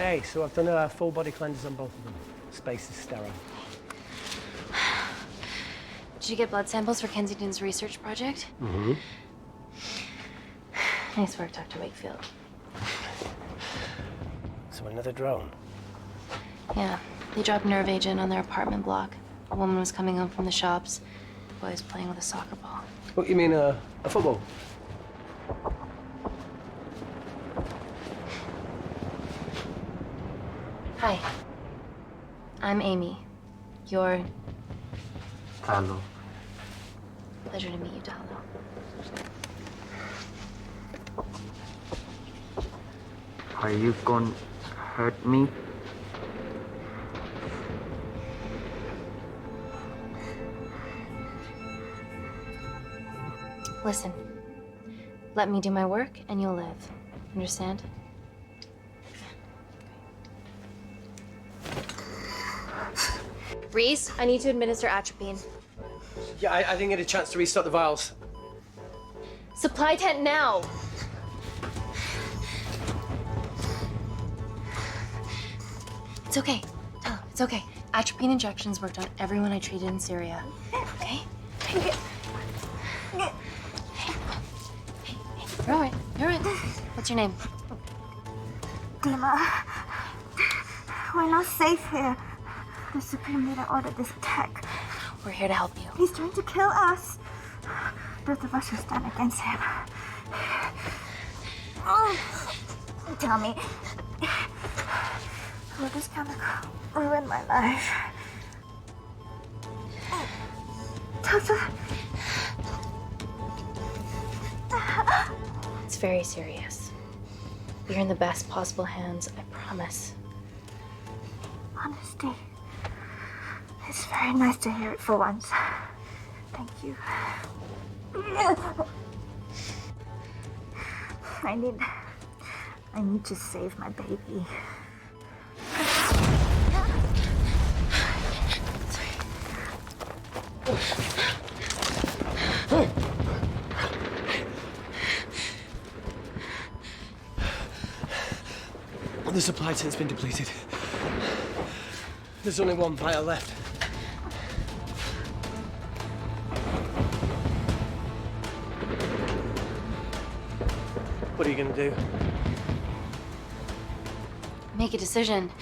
Okay, so I've done a full body cleanse on both of them. Space is sterile. Did you get blood samples for Kensington's research project? Mm-hmm. Nice work, Dr. Wakefield. So another drone? Yeah, they dropped nerve agent on their apartment block. A woman was coming home from the shops. The boy was playing with a soccer ball. What, you mean a football? Hi. I'm Amy. You're... Hello. Pleasure to meet you, Talo. Are you gonna hurt me? Listen. Let me do my work and you'll live. Understand? Reese, I need to administer atropine. Yeah, I didn't get a chance to restock the vials. Supply tent now! It's okay. Oh, it's okay. Atropine injections worked on everyone I treated in Syria. Okay? Hey. You're all right. You're all right. What's your name? Dima, we're not safe here. The Supreme Leader ordered this attack. We're here to help you. He's trying to kill us. Both of us will stand against him. Tell me, will this chemical ruin my life? Doctor. It's very serious. You're in the best possible hands, I promise. Honesty. It's very nice to hear it for once. Thank you. I need to save my baby. The supply tent's been depleted. There's only one vial left. What are you gonna do? Make a decision.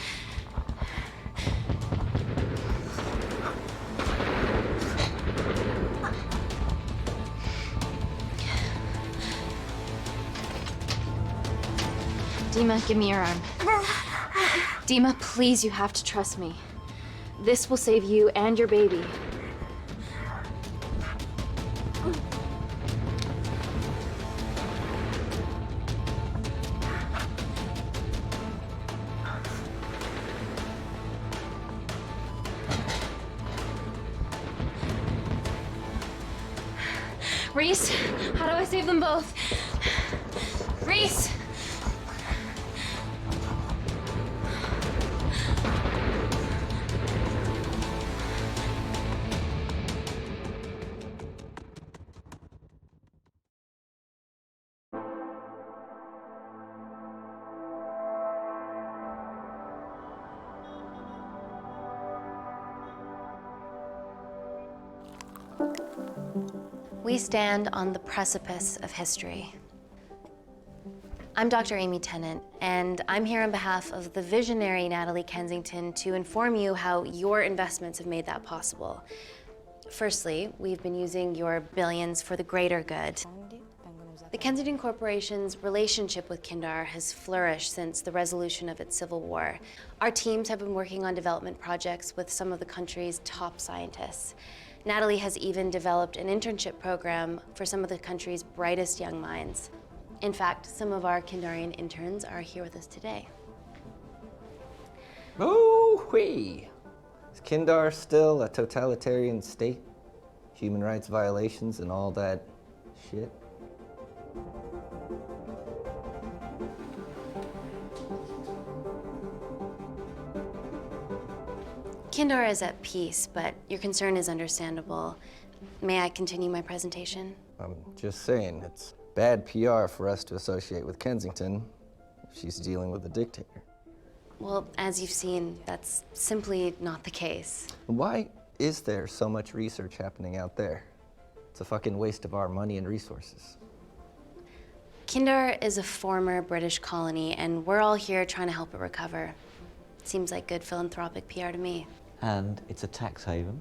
Dima, give me your arm. Dima, please, you have to trust me. This will save you and your baby. Reese, how do I save them both? Reese! We stand on the precipice of history. I'm Dr. Amy Tennant, and I'm here on behalf of the visionary Natalie Kensington to inform you how your investments have made that possible. Firstly, we've been using your billions for the greater good. The Kensington Corporation's relationship with Kindar has flourished since the resolution of its civil war. Our teams have been working on development projects with some of the country's top scientists. Natalie has even developed an internship program for some of the country's brightest young minds. In fact, some of our Kindarian interns are here with us today. Oh-wee! Is Kindar still a totalitarian state? Human rights violations and all that shit? Kindar is at peace, but your concern is understandable. May I continue my presentation? I'm just saying, it's bad PR for us to associate with Kensington if she's dealing with a dictator. Well, as you've seen, that's simply not the case. Why is there so much research happening out there? It's a fucking waste of our money and resources. Kindar is a former British colony, and we're all here trying to help it recover. Seems like good philanthropic PR to me. And it's a tax haven.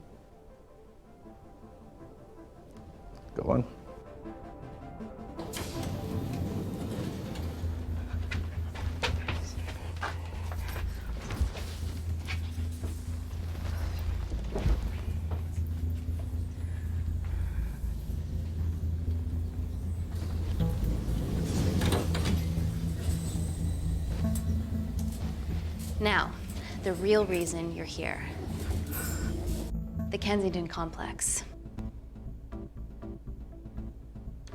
Go on. Now, the real reason you're here. The Kensington complex.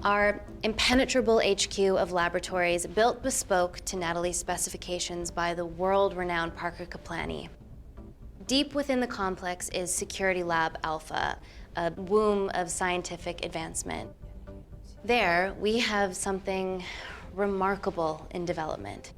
Our impenetrable HQ of laboratories built bespoke to Natalie's specifications by the world-renowned Parker Kaplany. Deep within the complex is Security Lab Alpha, a womb of scientific advancement. There, we have something remarkable in development.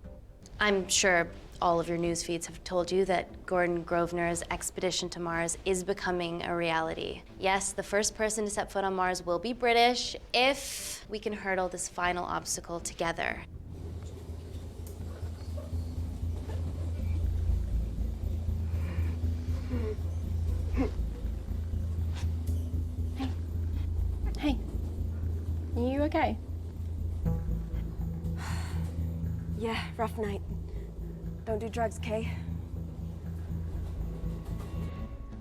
I'm sure all of your news feeds have told you that Gordon Grosvenor's expedition to Mars is becoming a reality. Yes, the first person to set foot on Mars will be British if we can hurdle this final obstacle together. Hey, are you okay? Yeah, rough night. Don't do drugs, Kay.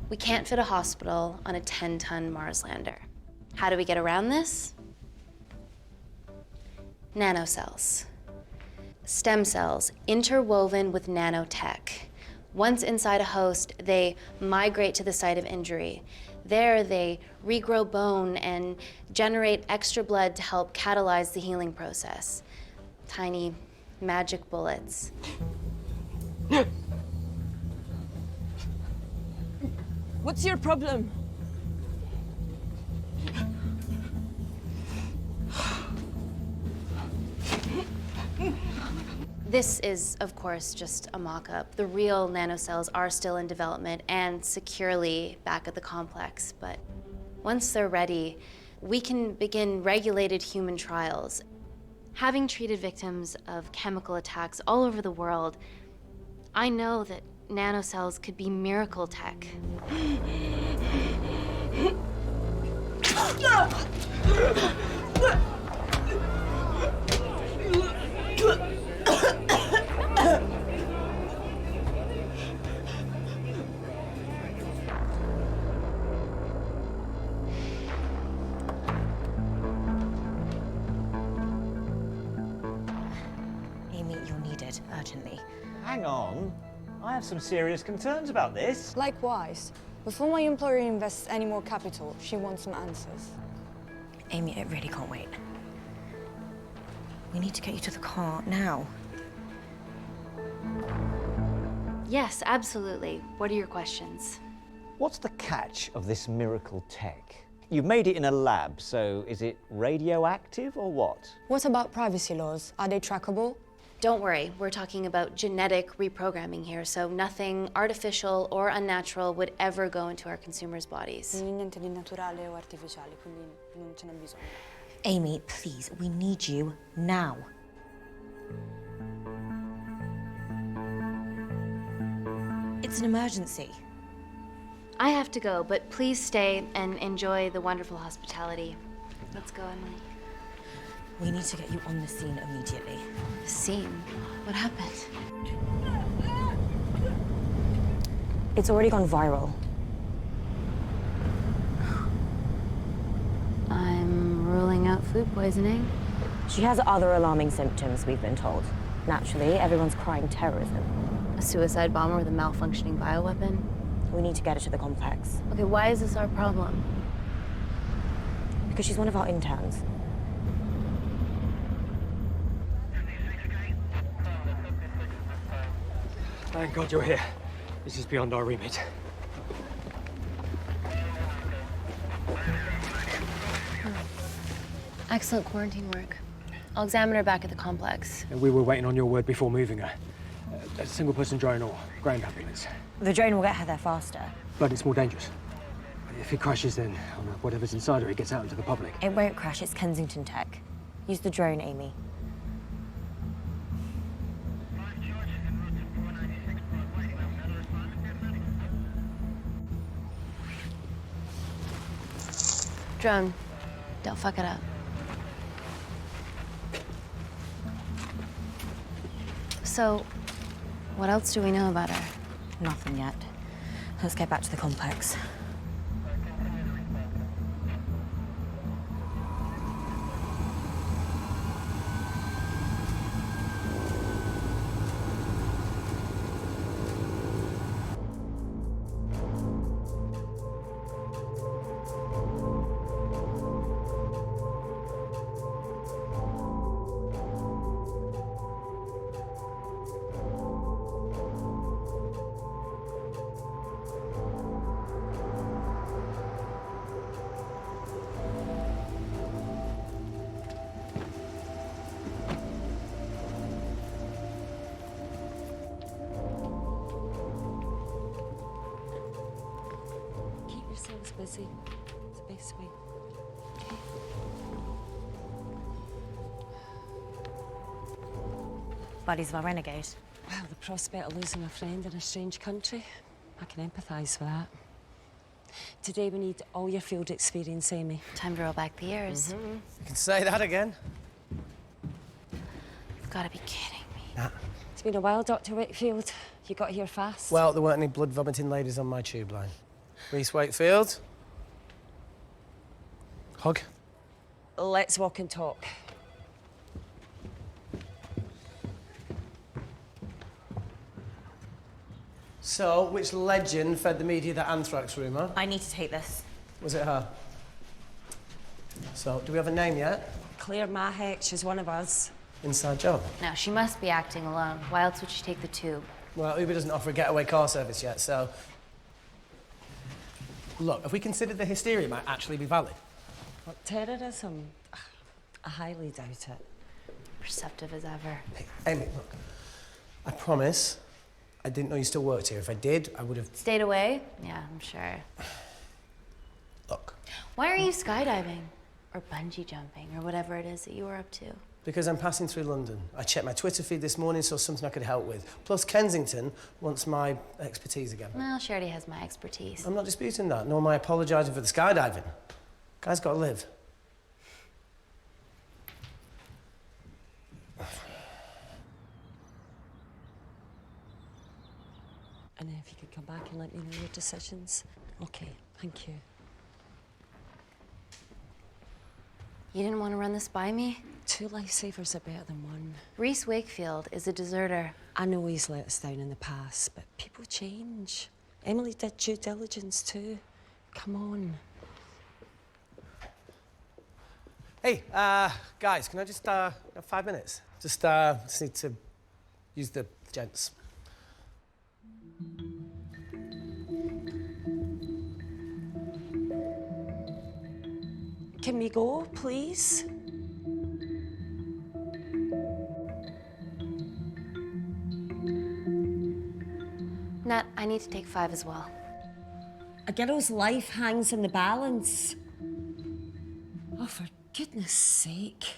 We can't fit a hospital on a 10-ton Mars lander. How do we get around this? Nanocells. Stem cells interwoven with nanotech. Once inside a host, they migrate to the site of injury. There, they regrow bone and generate extra blood to help catalyze the healing process. Tiny magic bullets. What's your problem? This is, of course, just a mock-up. The real nanocells are still in development and securely back at the complex, but once they're ready, we can begin regulated human trials. Having treated victims of chemical attacks all over the world, I know that nanocells could be miracle tech. Amy, you're needed urgently. Hang on. I have some serious concerns about this. Likewise. Before my employer invests any more capital, she wants some answers. Amy, it really can't wait. We need to get you to the car now. Yes, absolutely. What are your questions? What's the catch of this miracle tech? You've made it in a lab, so is it radioactive or what? What about privacy laws? Are they trackable? Don't worry, we're talking about genetic reprogramming here, so nothing artificial or unnatural would ever go into our consumers' bodies. Niente di naturale o artificiale, quindi non ce n'è bisogno. Amy, please, we need you now. It's an emergency. I have to go, but please stay and enjoy the wonderful hospitality. Let's go, Emily. We need to get you on the scene immediately. Scene? What happened? It's already gone viral. I'm ruling out food poisoning. She has other alarming symptoms, we've been told. Naturally, everyone's crying terrorism. A suicide bomber with a malfunctioning bioweapon? We need to get her to the complex. Okay, why is this our problem? Because she's one of our interns. Thank God you're here. This is beyond our remit. Excellent quarantine work. I'll examine her back at the complex. And we were waiting on your word before moving her. a single-person drone or ground ambulance. The drone will get her there faster. But it's more dangerous. If it crashes, then whatever's inside her, it gets out into the public. It won't crash, it's Kensington tech. Use the drone, Amy. Drone, don't fuck it up. So, what else do we know about her? Nothing yet. Let's get back to the complex. Yourselves busy. It's the best way. Okay. Buddies of our renegade. Well, the prospect of losing a friend in a strange country, I can empathise with that. Today we need all your field experience, Amy. Time to roll back the years. You can say that again. You've got to be kidding me. Nah. It's been a while, Dr. Wakefield. You got here fast. Well, there weren't any blood-vomiting ladies on my tube line. Reese Wakefield. Hug. Let's walk and talk. So, which legend fed the media that anthrax rumour? I need to take this. Was it her? So, do we have a name yet? Claire Mahek, she's one of us. Inside job. No, she must be acting alone. Why else would she take the tube? Well, Uber doesn't offer a getaway car service yet, so... Look, have we considered the hysteria might actually be valid? What, terrorism? I highly doubt it. Perceptive as ever. Hey, Amy, look. I promise I didn't know you still worked here. If I did, I would have... Stayed away? Yeah, I'm sure. Look. Why are you skydiving? Or bungee jumping, or whatever it is that you were up to? Because I'm passing through London. I checked my Twitter feed this morning, saw something I could help with. Plus, Kensington wants my expertise again. Well, she already has my expertise. I'm not disputing that, nor am I apologising for the skydiving. Guy's got to live. And if you could come back and let me know your decisions. Okay, thank you. You didn't want to run this by me? 2 lifesavers are better than 1. Reese Wakefield is a deserter. I know he's let us down in the past, but people change. Emily did due diligence too. Come on. Hey, guys, can I just have 5 minutes? Just need to use the gents. Can we go, please? Nat, I need to take 5 as well. A girl's life hangs in the balance. Oh, for goodness sake.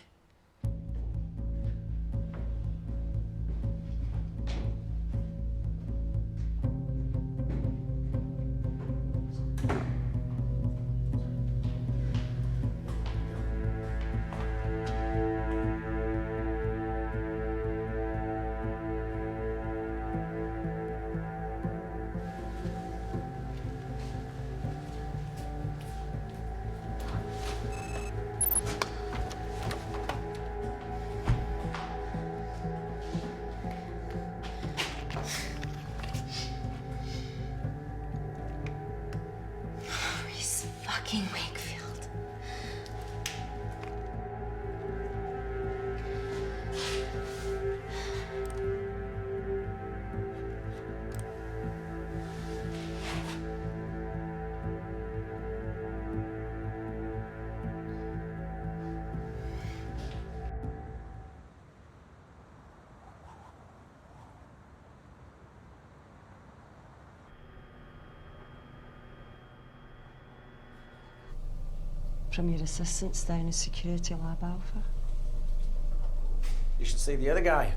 Reese fucking Wakefield. from your assistants down in Security Lab Alpha. You should see the other guy.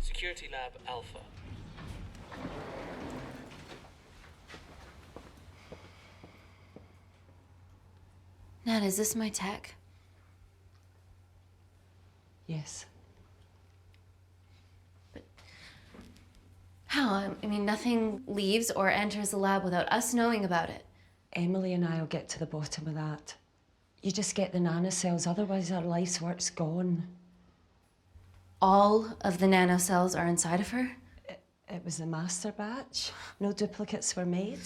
Security Lab Alpha. Nat, is this my tech? Yes. How? I mean, nothing leaves or enters the lab without us knowing about it. Emily and I will get to the bottom of that. You just get the nanocells, otherwise our life's work's gone. All of the nanocells are inside of her? It was a master batch. No duplicates were made.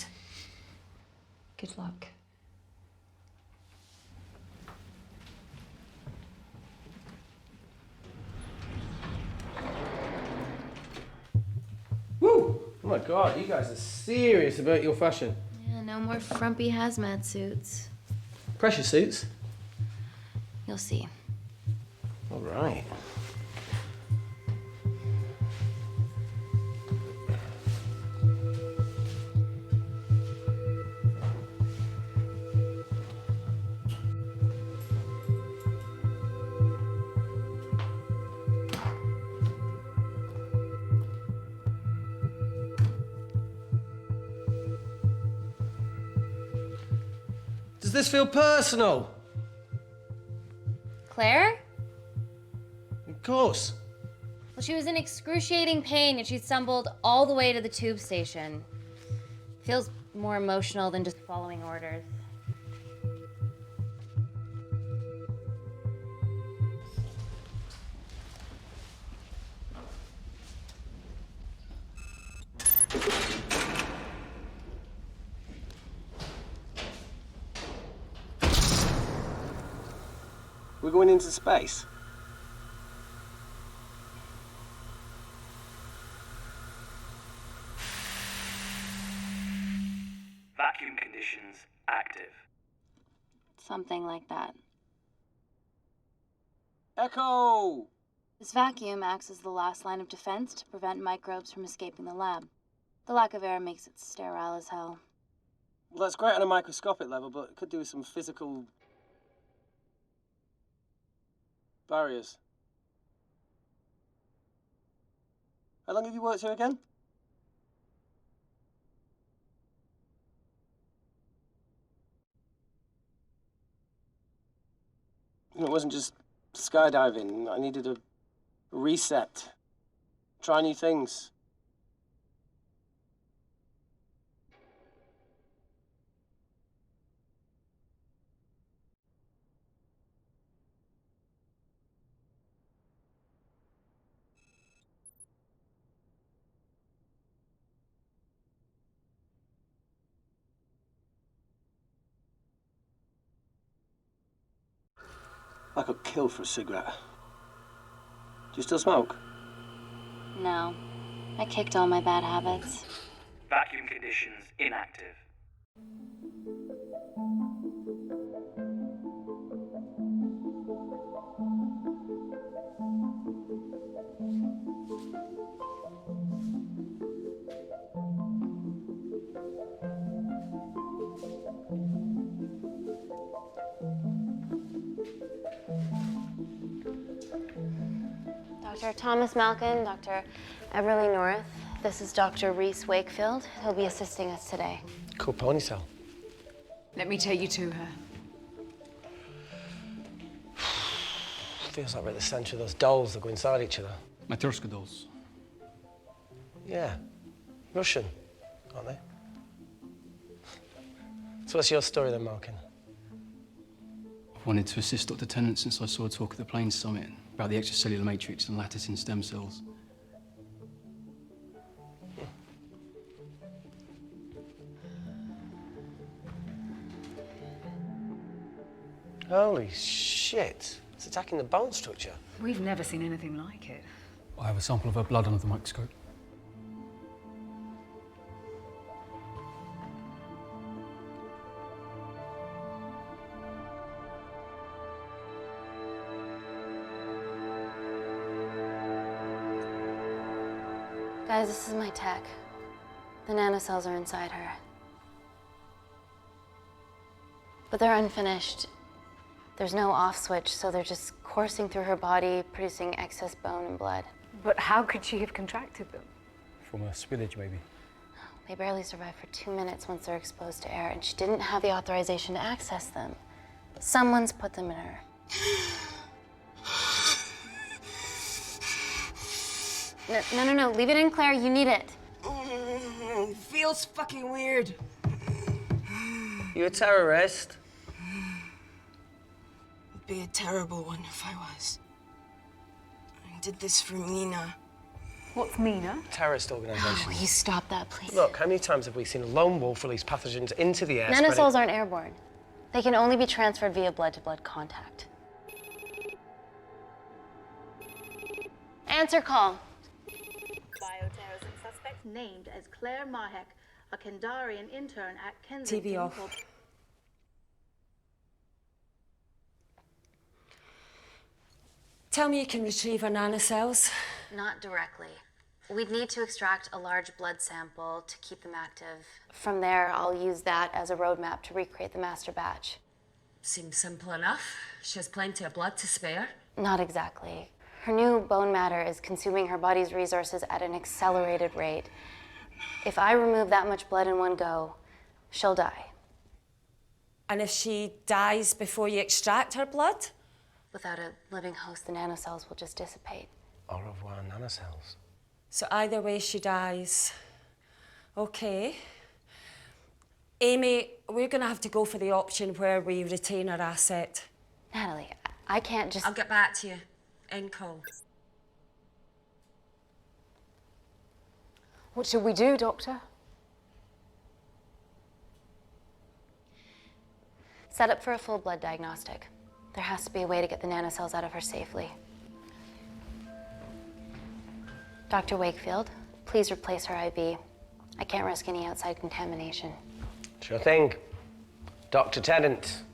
Good luck. Woo! Oh my God, you guys are serious about your fashion. Yeah, no more frumpy hazmat suits. Pressure suits? You'll see. All right. Does this feel personal? Claire? Of course. Well, she was in excruciating pain and she stumbled all the way to the tube station. Feels more emotional than just following orders. We're going into space. Vacuum conditions active. Something like that. Echo! This vacuum acts as the last line of defense to prevent microbes from escaping the lab. The lack of air makes it sterile as hell. Well, that's great on a microscopic level, but it could do with some physical barriers. How long have you worked here again? You know, it wasn't just skydiving. I needed a reset. Try new things. I got killed for a cigarette. Do you still smoke? No. I kicked all my bad habits. Vacuum conditions inactive. Dr. Thomas Malkin, Dr. Everly North. This is Dr. Reese Wakefield. He'll be assisting us today. Cool ponytail. Let me take you to her. Feels like we're at the centre of those dolls that go inside each other. Matryoshka dolls. Yeah. Russian, aren't they? So what's your story then, Malkin? I've wanted to assist Dr. Tennant since I saw a talk at the Plains Summit about the extracellular matrix and lattice in stem cells. Holy shit. It's attacking the bone structure. We've never seen anything like it. I have a sample of her blood under the microscope. Guys, this is my tech. The nanocells are inside her. But they're unfinished. There's no off switch, so they're just coursing through her body, producing excess bone and blood. But how could she have contracted them? From a spillage, maybe. They barely survive for 2 minutes once they're exposed to air, and she didn't have the authorization to access them. Someone's put them in her. No, leave it in, Claire, you need it. Feels fucking weird. You a terrorist? Would be a terrible one if I was. I did this for Mina. What's Mina? Terrorist organisation. Will you stop that, please? Look, how many times have we seen a lone wolf release pathogens into the air? Nanocells aren't airborne. They can only be transferred via blood-to-blood contact. Answer call. Bioterrorism suspect named as Claire Mahek, a Kandarian intern at Kensington. TV off. Tell me you can retrieve her nanocells. Not directly. We'd need to extract a large blood sample to keep them active. From there, I'll use that as a roadmap to recreate the master batch. Seems simple enough. She has plenty of blood to spare. Not exactly. Her new bone matter is consuming her body's resources at an accelerated rate. If I remove that much blood in one go, she'll die. And if she dies before you extract her blood? Without a living host, the nanocells will just dissipate. Au revoir, nanocells. So either way she dies. Okay. Amy, we're gonna have to go for the option where we retain our asset. Natalie, I can't just... I'll get back to you. End call. What should we do, Doctor? Set up for a full blood diagnostic. There has to be a way to get the nanocells out of her safely. Dr. Wakefield, please replace her IV. I can't risk any outside contamination. Sure thing. Dr. Tennant.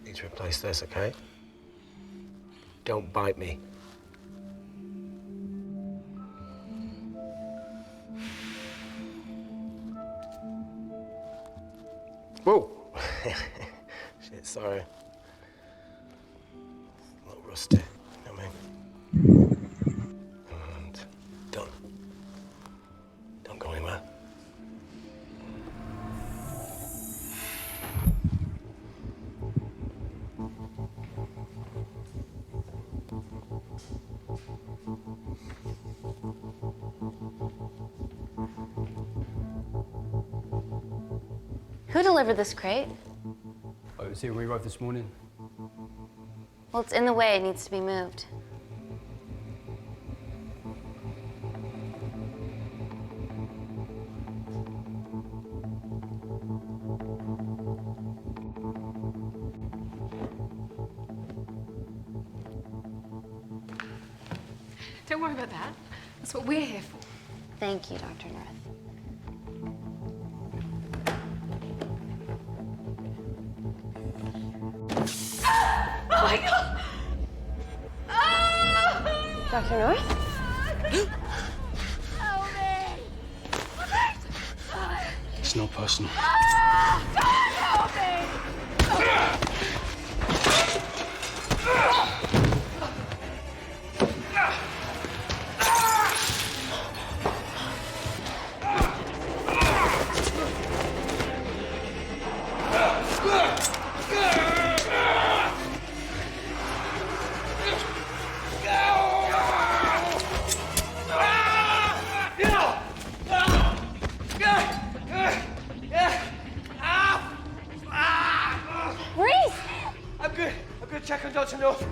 Need to replace this, okay? Don't bite me. Whoa! Shit, sorry. A little rusty, you know what I mean? And don't go anywhere. Who delivered this crate? Oh, it was here when we arrived this morning. Well, it's in the way. It needs to be moved. Don't worry about that. That's what we're here for. Thank you, Dr. North. Oh my God! Dr. North? It's not personal. Check on Dr. North.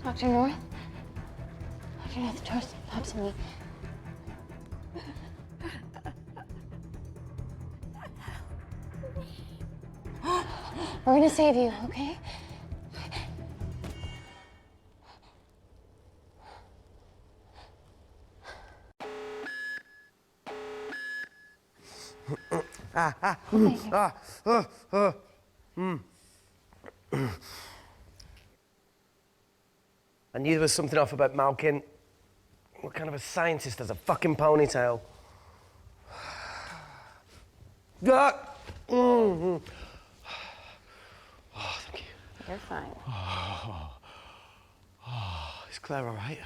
Dr. North? Dr. North, talk to me. We're gonna save you, okay? I knew there was something off about Malkin. What kind of a scientist has a fucking ponytail? Oh, thank you. You're fine. Is Claire all right?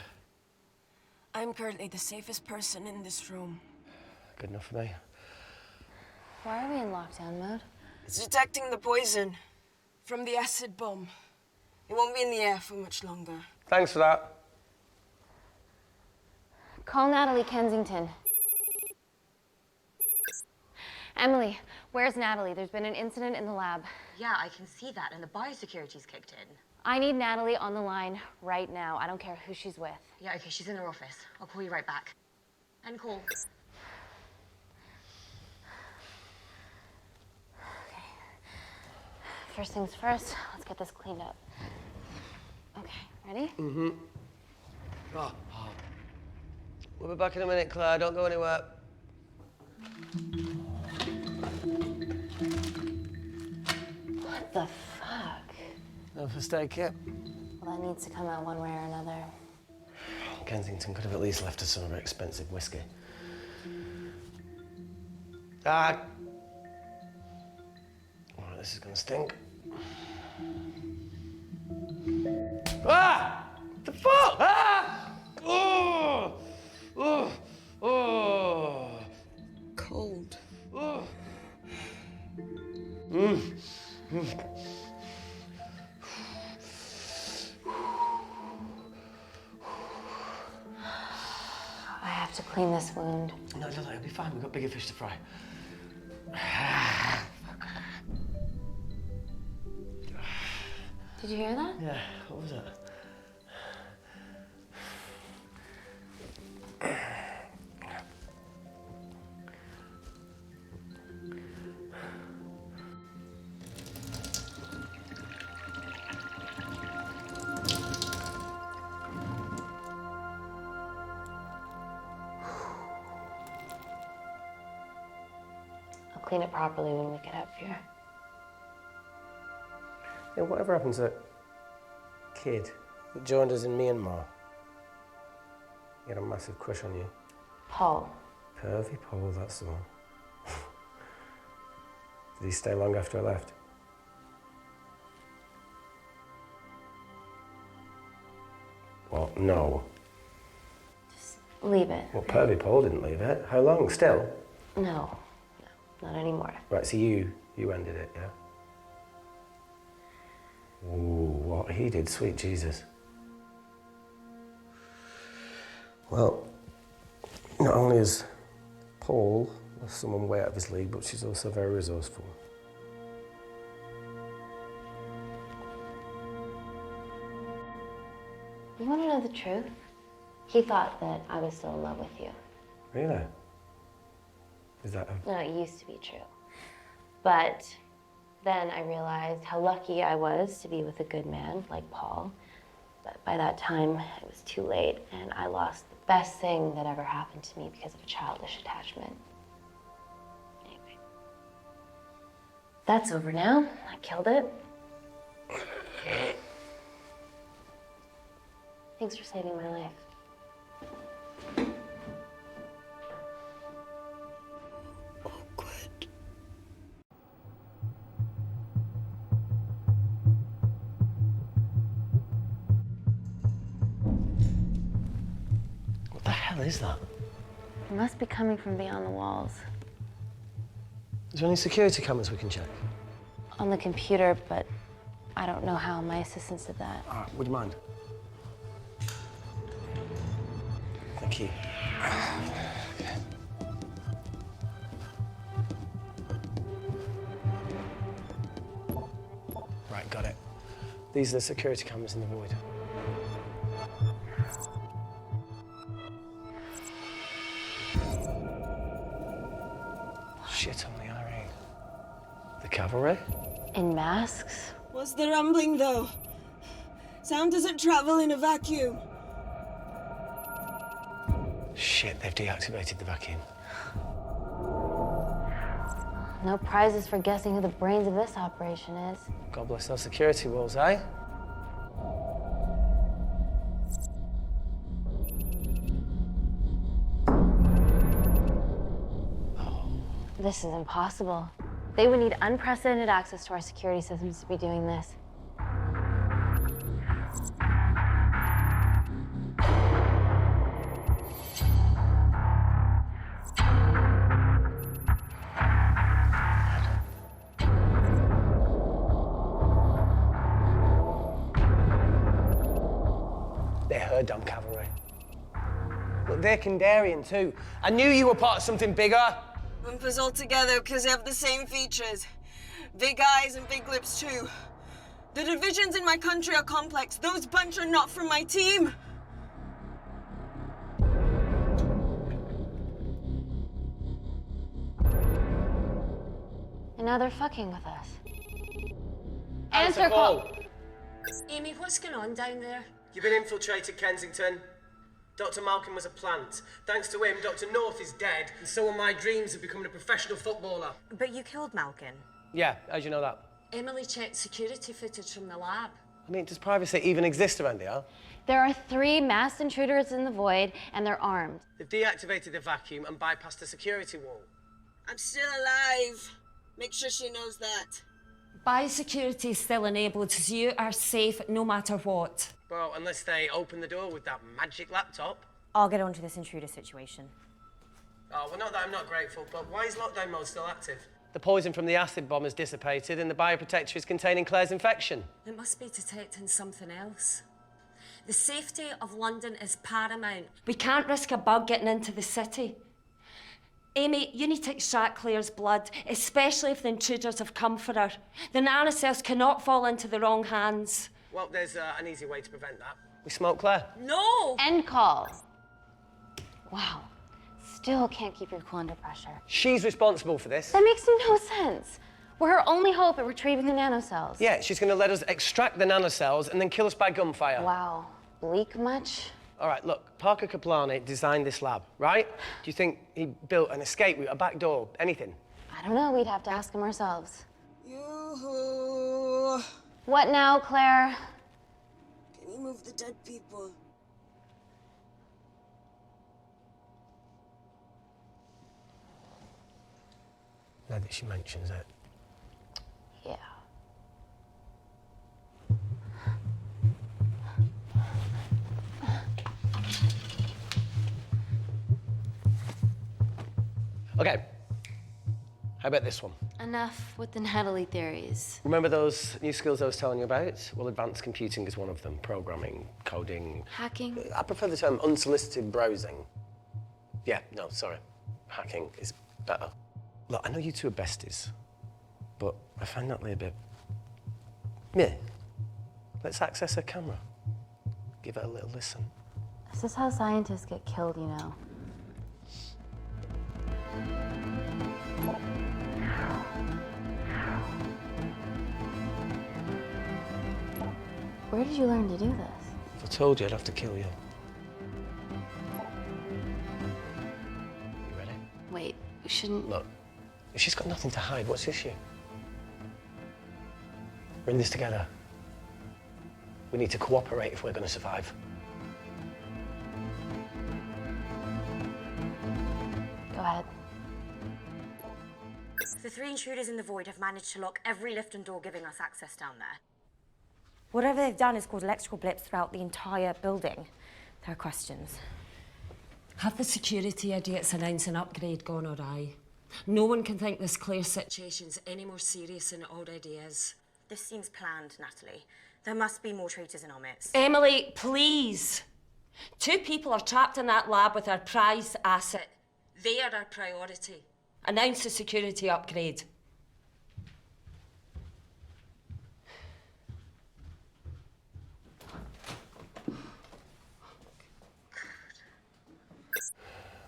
I'm currently the safest person in this room. Good enough for me. Why are we in lockdown mode? It's detecting the poison from the acid bomb. It won't be in the air for much longer. Thanks for that. Call Natalie Kensington. Emily, where's Natalie? There's been an incident in the lab. Yeah, I can see that, and the biosecurity's kicked in. I need Natalie on the line right now. I don't care who she's with. Yeah, okay, she's in her office. I'll call you right back. End call. Okay. First things first, let's get this cleaned up. Okay, ready? Mm-hmm. We'll be back in a minute, Claire. Don't go anywhere. What the fuck? No first aid kit. Well, that needs to come out one way or another. Kensington could have at least left us some of her expensive whiskey. Ah! All right, this is gonna stink. Ah! The fuck? Ah! Oh! Oh! Oh! Cold. Oh! I have to clean this wound. No, it'll be fine. We've got bigger fish to fry. Did you hear that? Yeah, what was that? I'll clean it properly when we get up here. Yeah, whatever happened to that kid that joined us in Myanmar? He had a massive crush on you. Paul. Pervy Paul, that's the one. Did he stay long after I left? Well, no. Just leave it. Well, Pervy Paul didn't leave it. How long? Still? No, not anymore. Right, so you ended it, yeah? Ooh, what he did, sweet Jesus. Well, not only is Paul someone way out of his league, but she's also very resourceful. You want to know the truth? He thought that I was still in love with you. Really? Is that a... No, it used to be true. But then I realized how lucky I was to be with a good man like Paul. But by that time, it was too late, and I lost the best thing that ever happened to me because of a childish attachment. Anyway. That's over now. I killed it. Thanks for saving my life. What the hell is that? It must be coming from beyond the walls. Is there any security cameras we can check? On the computer, but I don't know how. My assistants did that. All right, would you mind? Thank you. Right, got it. These are the security cameras in the void. Shit on the IRA. The cavalry? In masks? What's the rumbling, though? Sound doesn't travel in a vacuum. Shit, they've deactivated the vacuum. No prizes for guessing who the brains of this operation is. God bless those security walls, eh? This is impossible. They would need unprecedented access to our security systems to be doing this. They're her dumb cavalry. Look, they're Kandarian too. I knew you were part of something bigger. Lumpers all together because they have the same features. Big eyes and big lips too. The divisions in my country are complex. Those bunch are not from my team. And now they're fucking with us. Answer call. Amy, what's going on down there? You've been infiltrated, Kensington. Dr. Malcolm was a plant. Thanks to him, Dr. North is dead, and so are my dreams of becoming a professional footballer. But you killed Malkin. Yeah, how'd you know that? Emily checked security footage from the lab. I mean, does privacy even exist around here? There are 3 masked intruders in the void, and they're armed. They've deactivated the vacuum and bypassed the security wall. I'm still alive. Make sure she knows that. Biosecurity is still enabled, so you are safe no matter what. Well, unless they open the door with that magic laptop. I'll get onto this intruder situation. Oh, well, not that I'm not grateful, but why is lockdown mode still active? The poison from the acid bomb has dissipated and the bioprotector is containing Claire's infection. It must be detecting something else. The safety of London is paramount. We can't risk a bug getting into the city. Amy, you need to extract Claire's blood, especially if the intruders have come for her. The nanocells cannot fall into the wrong hands. Well, there's an easy way to prevent that. We smoke Claire. No! End call. Wow. Still can't keep your cool under pressure. She's responsible for this. That makes no sense. We're her only hope at retrieving the nanocells. Yeah, she's going to let us extract the nanocells and then kill us by gunfire. Wow. Bleak much? All right, look, Parker Kaplani designed this lab, right? Do you think he built an escape route, a back door, anything? I don't know. We'd have to ask him ourselves. Yoo-hoo. What now, Claire? Can you move the dead people? Now that she mentions it. Yeah. Okay. How about this one? Enough with the Natalie theories. Remember those new skills I was telling you about? Well, advanced computing is one of them. Programming, coding. Hacking? I prefer the term unsolicited browsing. Yeah, no, sorry. Hacking is better. Look, I know you two are besties, but I find Natalie a bit... meh. Let's access her camera. Give it a little listen. This is how scientists get killed, you know. Where did you learn to do this? If I told you, I'd have to kill you. You ready? Wait, we shouldn't... Look, if she's got nothing to hide, what's the issue? We're in this together. We need to cooperate if we're going to survive. Go ahead. The 3 intruders in the void have managed to lock every lift and door giving us access down there. Whatever they've done has caused electrical blips throughout the entire building. There are questions. Have the security idiots announce an upgrade gone awry? No one can think this Claire situation's any more serious than it already is. This seems planned, Natalie. There must be more traitors in our midst. Emily, please. 2 people are trapped in that lab with our prized asset. They are our priority. Announce the security upgrade.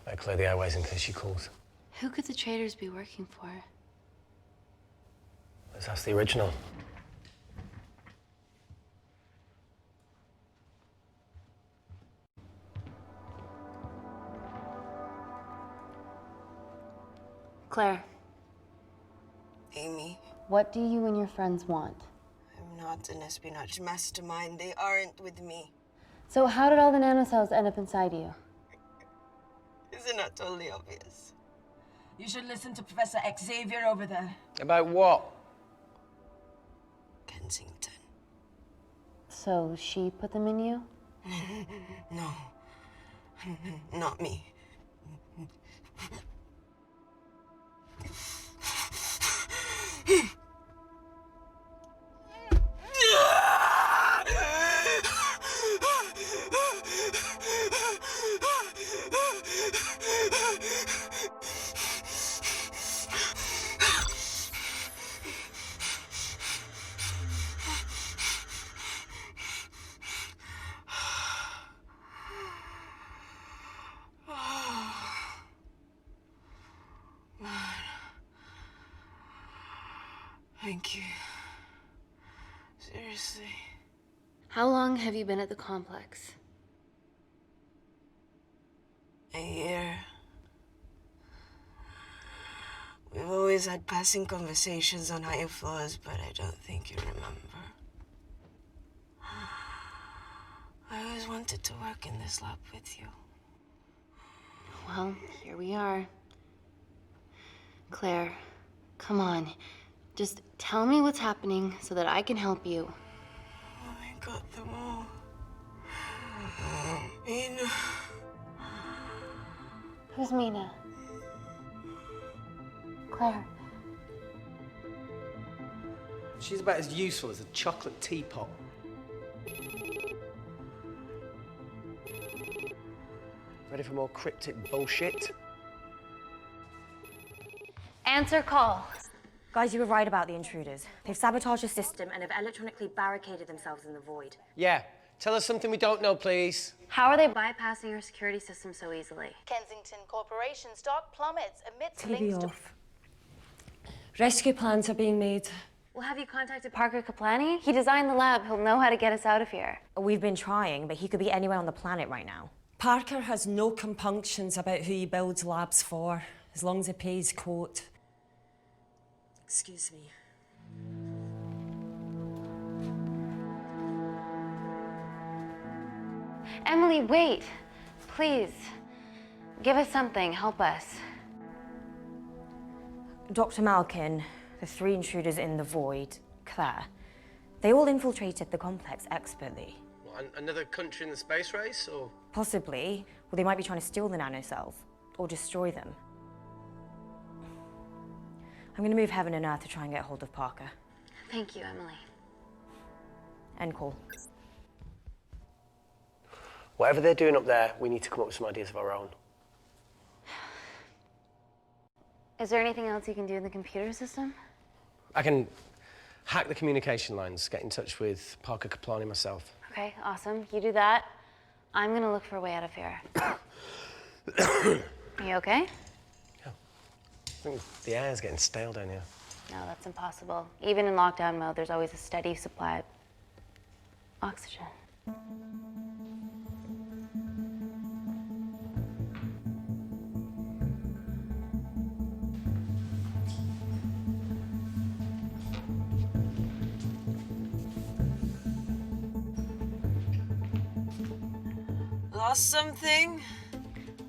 Better clear the airways in case she calls. Who could the traitors be working for? Let's ask the original. Claire, Amy. What do you and your friends want? I'm not an espionage mastermind. They aren't with me. So how did all the nanocells end up inside you? Isn't that totally obvious? You should listen to Professor Xavier over there. About what? Kensington. So she put them in you? No. Not me. Thank you. Seriously. How long have you been at the complex? A year. We've always had passing conversations on higher floors, but I don't think you remember. I always wanted to work in this lab with you. Well, here we are. Claire, come on. Just tell me what's happening so that I can help you. I got them all. Mina. Who's Mina? Claire. She's about as useful as a chocolate teapot. Ready for more cryptic bullshit? Answer call. Guys, you were right about the intruders. They've sabotaged the system and have electronically barricaded themselves in the void. Yeah. Tell us something we don't know, please. How are they bypassing our security system so easily? Kensington Corporation stock plummets amidst TV links to... off. Rescue plans are being made. Well, have you contacted Parker Kaplani? He designed the lab. He'll know how to get us out of here. We've been trying, but he could be anywhere on the planet right now. Parker has no compunctions about who he builds labs for, as long as he pays quote. Excuse me. Emily, wait. Please. Give us something. Help us. Dr. Malkin, the 3 intruders in the void, Claire, they all infiltrated the complex expertly. What, another country in the space race, or? Possibly. Well, they might be trying to steal the nanocells or destroy them. I'm going to move heaven and earth to try and get hold of Parker. Thank you, Emily. End call. Whatever they're doing up there, we need to come up with some ideas of our own. Is there anything else you can do in the computer system? I can hack the communication lines, get in touch with Parker Kaplani myself. Okay, awesome. You do that. I'm gonna look for a way out of here. You okay? Yeah. I think the air's getting stale down here. No, that's impossible. Even in lockdown mode, there's always a steady supply of oxygen. Lost something?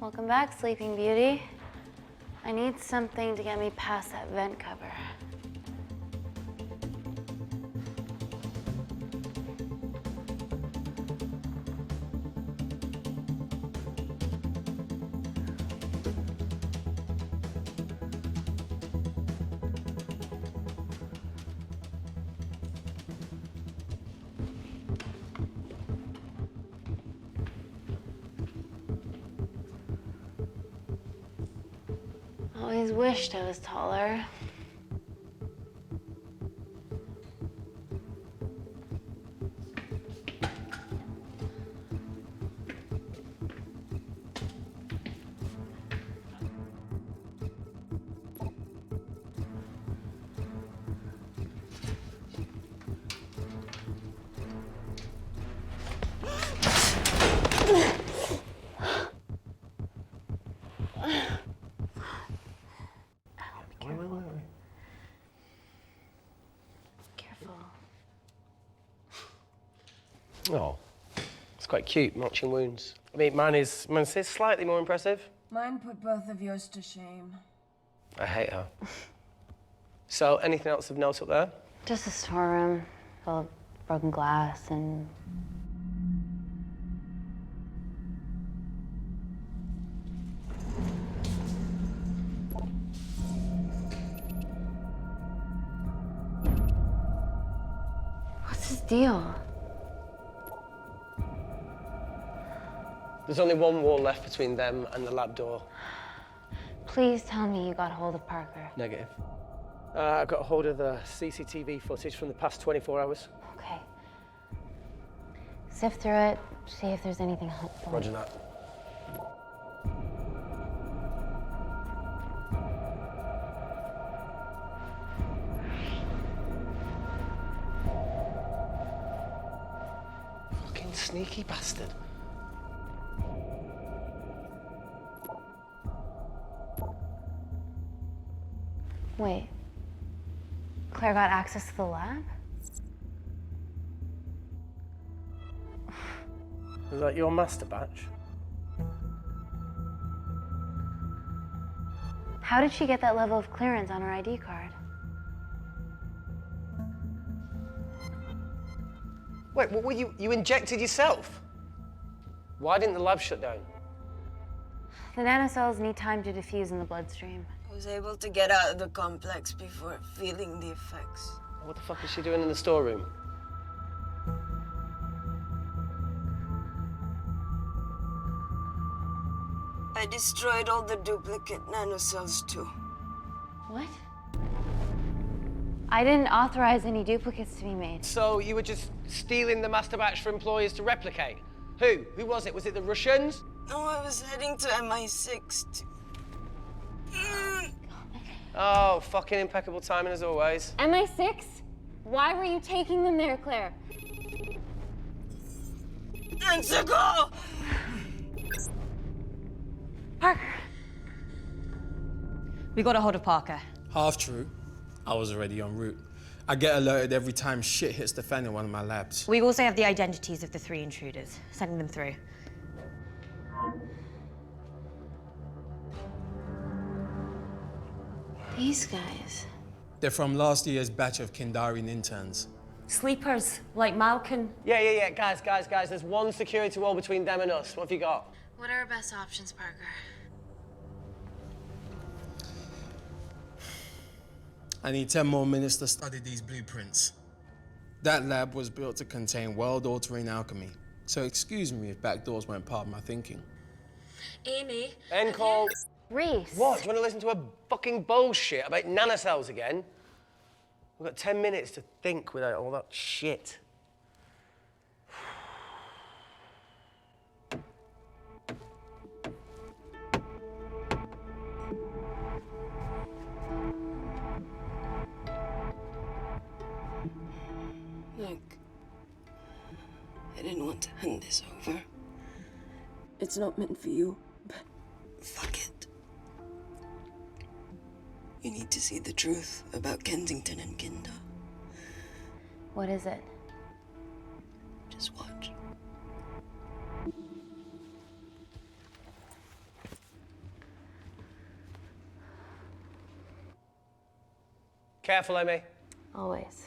Welcome back, Sleeping Beauty. I need something to get me past that vent cover. Always wished I was taller. quite cute, marching wounds. I mean, mine's slightly more impressive. Mine put both of yours to shame. I hate her. So, anything else of note up there? Just a storeroom full of broken glass and... What's his deal? There's only one wall left between them and the lab door. Please tell me you got hold of Parker. Negative. I got hold of the CCTV footage from the past 24 hours. Okay. Sift through it, see if there's anything helpful. Roger that. Fucking sneaky bastard. Wait. Claire got access to the lab? Was that your master batch? How did she get that level of clearance on her ID card? Wait, what were you injected yourself? Why didn't the lab shut down? The nanocells need time to diffuse in the bloodstream. I was able to get out of the complex before feeling the effects. What the fuck is she doing in the storeroom? I destroyed all the duplicate nanocells too. What? I didn't authorize any duplicates to be made. So you were just stealing the master batch for employers to replicate? Who? Who was it? Was it the Russians? No, I was heading to MI6 to... Oh, fucking impeccable timing as always. MI6? Why were you taking them there, Claire? Let's go! Parker. We got a hold of Parker. Half true. I was already en route. I get alerted every time shit hits the fan in one of my labs. We also have the identities of the 3 intruders. Sending them through. These guys. They're from last year's batch of Kindarian interns. Sleepers, like Malkin. Yeah. Guys. There's one security wall between them and us. What have you got? What are our best options, Parker? I need 10 more minutes to study these blueprints. That lab was built to contain world-altering alchemy. So excuse me if backdoors weren't part of my thinking. Amy. End call. Reese. What? Do you want to listen to a fucking bullshit about nanocells again? We've got 10 minutes to think without all that shit. Look, I didn't want to hand this over. It's not meant for you, but fuck it. You need to see the truth about Kensington and Kinder. What is it? Just watch. Careful, Amy. Always.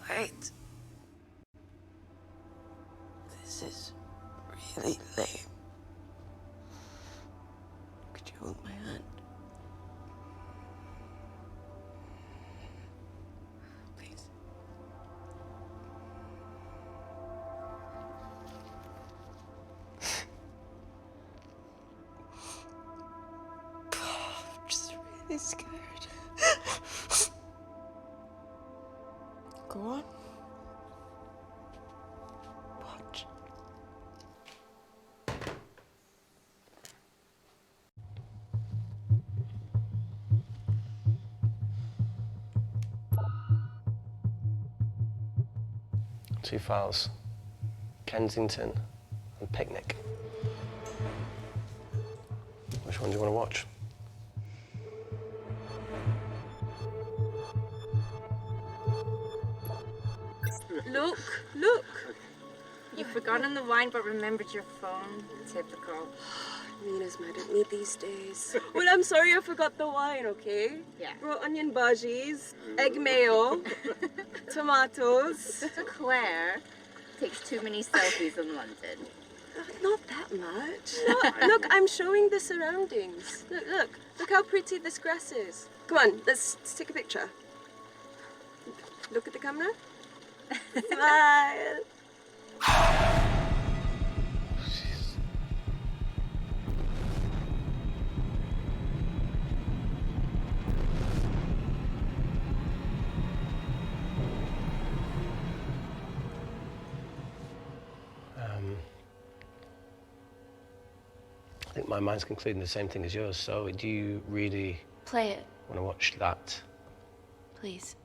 Wait. This is really lame. Could you hold my hand? Please. I'm just really scared. Go on. Watch. Two files. Kensington and Picnic. Which one do you want to watch? Look, look. You've forgotten the wine but remembered your phone. Typical. Mina's mad at me these days. Well, I'm sorry I forgot the wine, okay? Yeah. Raw onion bhajis, egg mayo, tomatoes. Claire takes too many selfies in London. Not that much. Look, I'm showing the surroundings. Look how pretty this grass is. Come on, let's take a picture. Look at the camera. Smile. I think my mind's concluding the same thing as yours, so do you really Play it, want to watch that? please.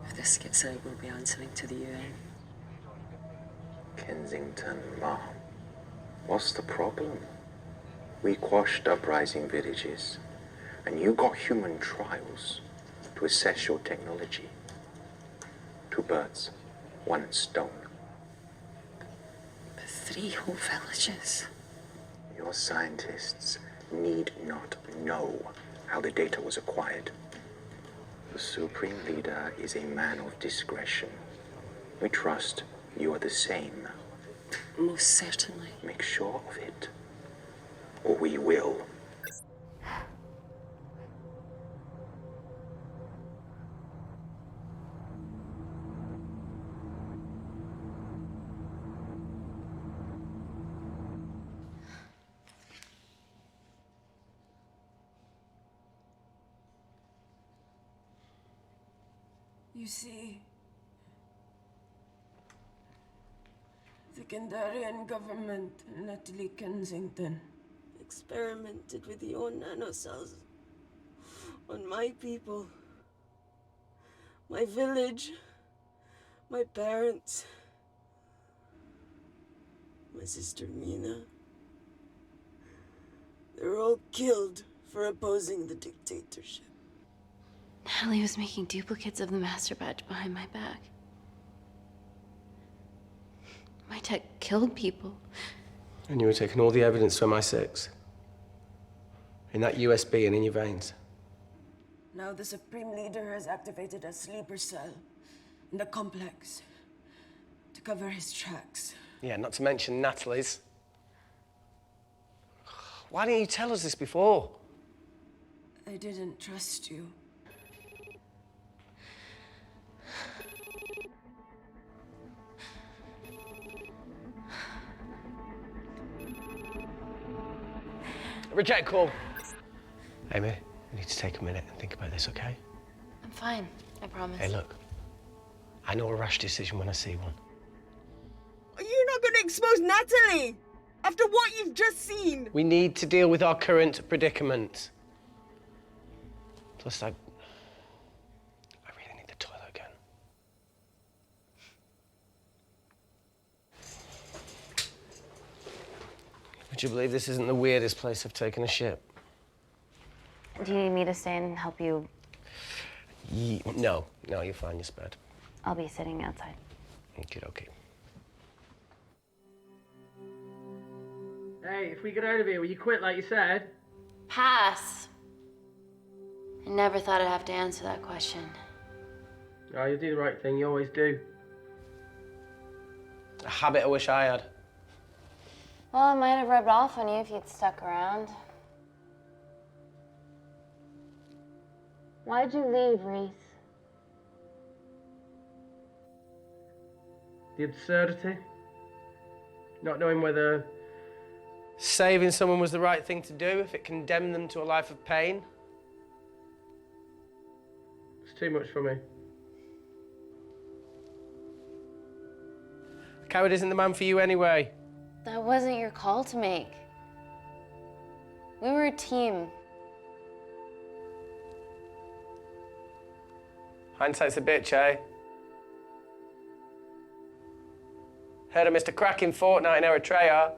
If this gets out, we'll be answering to the UN. Kensington, Mom. What's the problem? We quashed uprising villages, and you got human trials to assess your technology. 2 birds, 1 stone. But 3 whole villages. Your scientists need not know how the data was acquired. The Supreme Leader is a man of discretion. We trust you are the same. Most certainly. Make sure of it, or we will. You see, the Kandarian government and Natalie Kensington experimented with your nanocells on my people, my village, my parents, my sister Mina. They were all killed for opposing the dictatorship. Natalie was making duplicates of the master badge behind my back. My tech killed people. And you were taking all the evidence from MI6? In that USB and in your veins? Now the Supreme Leader has activated a sleeper cell in the complex to cover his tracks. Yeah, not to mention Natalie's. Why didn't you tell us this before? I didn't trust you. Reject call. Amy, we need to take a minute and think about this, okay? I'm fine, I promise. Hey, look. I know a rash decision when I see one. Are you not going to expose Natalie after what you've just seen? We need to deal with our current predicament. Plus, I really need the toilet again. Would you believe this isn't the weirdest place I've taken a ship? Do you need me to stay and help you? No, you're fine, you're spared. I'll be sitting outside. Okay. Hey, if we get out of here, will you quit like you said? Pass. I never thought I'd have to answer that question. Oh, you do the right thing, you always do. A habit I wish I had. Well, it might have rubbed off on you if you'd stuck around. Why'd you leave, Reese? The absurdity. Not knowing whether... Saving someone was the right thing to do if it condemned them to a life of pain. It's too much for me. A coward isn't the man for you anyway. That wasn't your call to make. We were a team. Hindsight's a bitch, eh? Heard of Mr. Cracking Fortnite in Eritrea.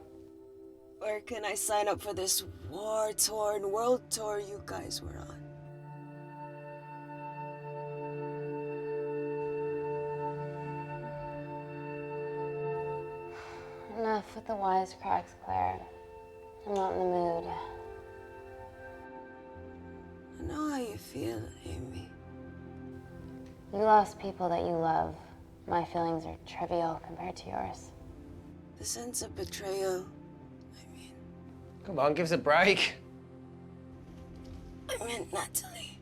Where can I sign up for this war-torn world tour you guys were on? Enough with the wisecracks, Claire. I'm not in the mood. I know how you feel, Amy. You lost people that you love. My feelings are trivial compared to yours. The sense of betrayal. Come on, give us a break. I meant Natalie.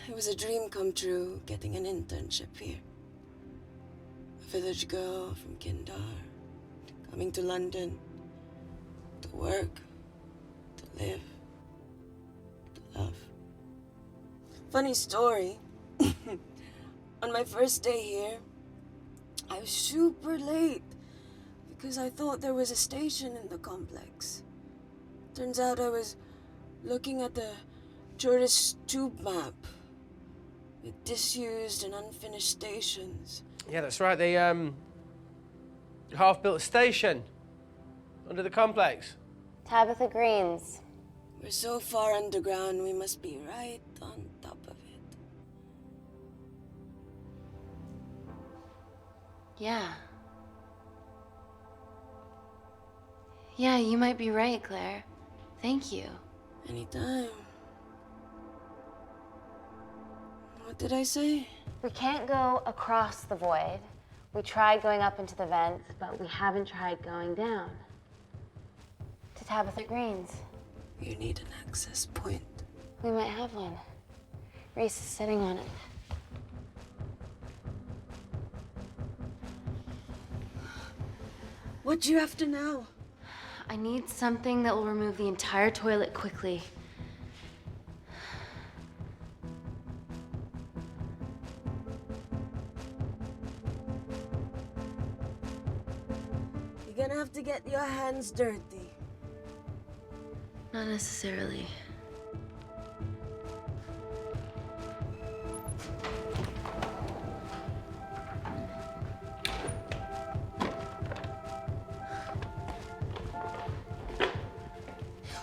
It was a dream come true, getting an internship here. A village girl from Kindar, coming to London, to work, to live, to love. Funny story. On my first day here, I was super late because I thought there was a station in the complex. Turns out I was looking at the tourist tube map with disused and unfinished stations. Yeah, that's right. They half-built a station under the complex. Tabitha Greens. We're so far underground, we must be right on top of it. Yeah. Yeah, you might be right, Claire. Thank you. Anytime. What did I say? We can't go across the void. We tried going up into the vents, but we haven't tried going down. To Tabitha Greens. You need an access point. We might have one. Reese is sitting on it. What do you have to know? I need something that will remove the entire toilet quickly. You're gonna have to get your hands dirty. Not necessarily.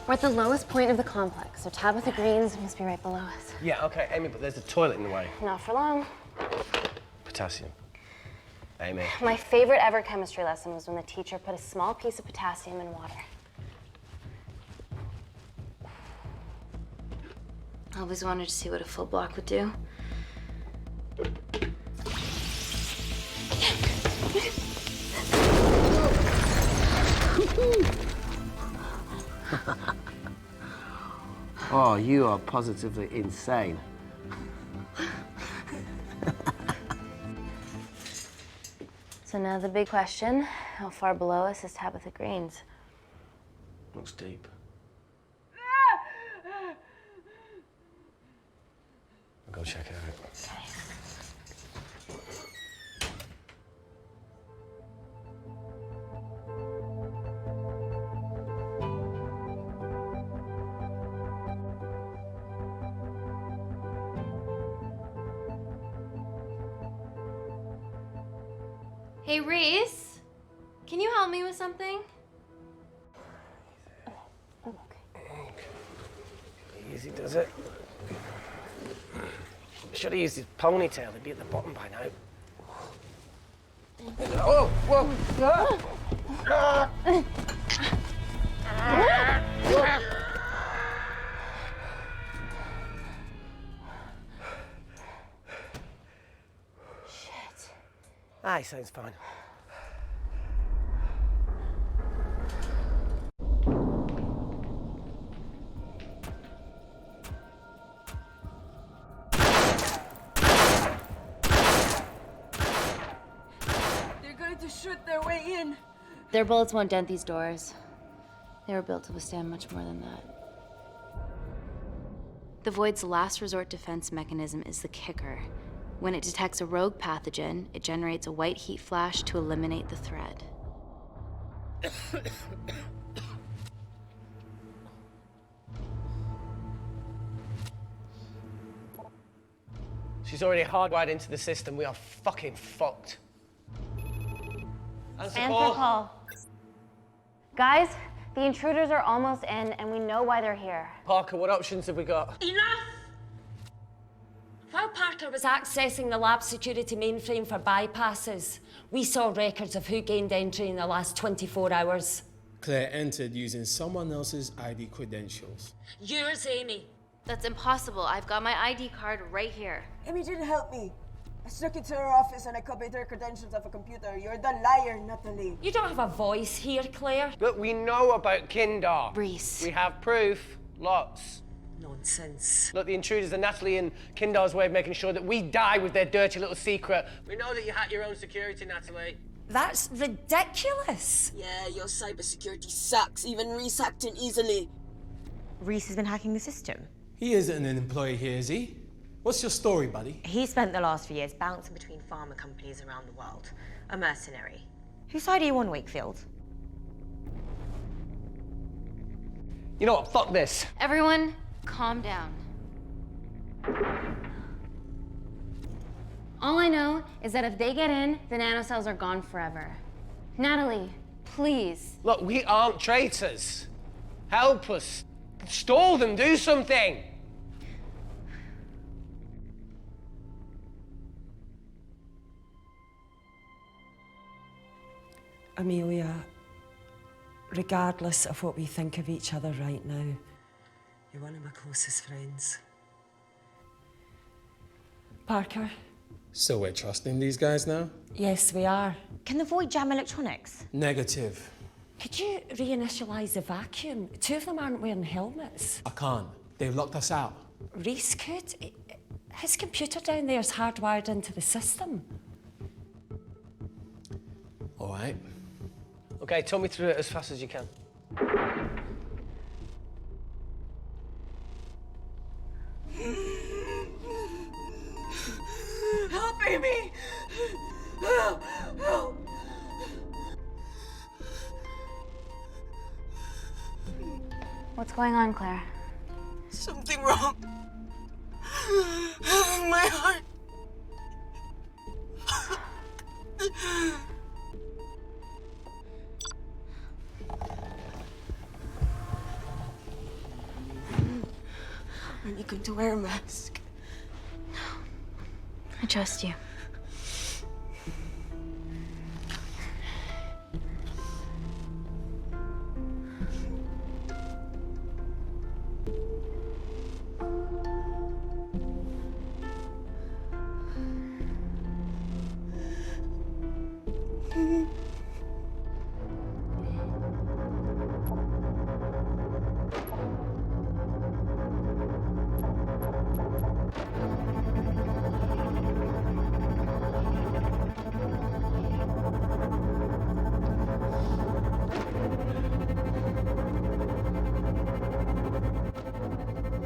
We're at the lowest point of the complex, so Tabitha Greens must be right below us. Yeah, okay, Amy, but there's a toilet in the way. Not for long. Potassium. Amy. My favorite ever chemistry lesson was when the teacher put a small piece of potassium in water. I always wanted to see what a full block would do. Oh, you are positively insane. So now the big question, how far below us is Tabitha Greens? Looks deep. I'll go check it out. Hey, Reese, can you help me with something? Easy does it. Should have used his ponytail. He'd be at the bottom by now. Oh, whoa! Ah! Ah! Shit. Aye, sounds fine. Shoot their way in. Their bullets won't dent these doors. They were built to withstand much more than that. The Void's last resort defense mechanism is the kicker. When it detects a rogue pathogen, it generates a white heat flash to eliminate the threat. She's already hardwired into the system. We are fucking fucked. Answer call. Guys, the intruders are almost in, and we know why they're here. Parker, what options have we got? Enough! While Parker was accessing the lab security mainframe for bypasses, we saw records of who gained entry in the last 24 hours. Claire entered using someone else's ID credentials. Yours, Amy. That's impossible. I've got my ID card right here. Amy didn't help me. I snuck into her office and I copied her credentials off a computer. You're the liar, Natalie. You don't have a voice here, Claire. Look, we know about Kindar. Reese. We have proof. Lots. Nonsense. Look, the intruders are Natalie and Kindar's way of making sure that we die with their dirty little secret. We know that you hack your own security, Natalie. That's ridiculous. Yeah, your cybersecurity sucks. Even Reese hacked in easily. Reese has been hacking the system. He isn't an employee here, is he? What's your story, buddy? He spent the last few years Bouncing between pharma companies around the world. A mercenary. Whose side are you on, Wakefield? You know what? Fuck this. Everyone, calm down. All I know is that if they get in, the nanocells are gone forever. Natalie, please. Look, we aren't traitors. Help us. Stall them. Do something. Amelia, regardless of what we think of each other right now, You're one of my closest friends. Parker, So we're trusting these guys now? yes, we are. Can the Void jam electronics? Negative. Could you reinitialize the vacuum? Two of them aren't wearing helmets. I can't. They've locked us out. Reese could. His computer down there is hardwired into the system. All right. Okay, talk me through it as fast as you can. Help, Amy! Help! Help! What's going on, Claire? Something wrong. My heart. Are you going to wear a mask? I trust you.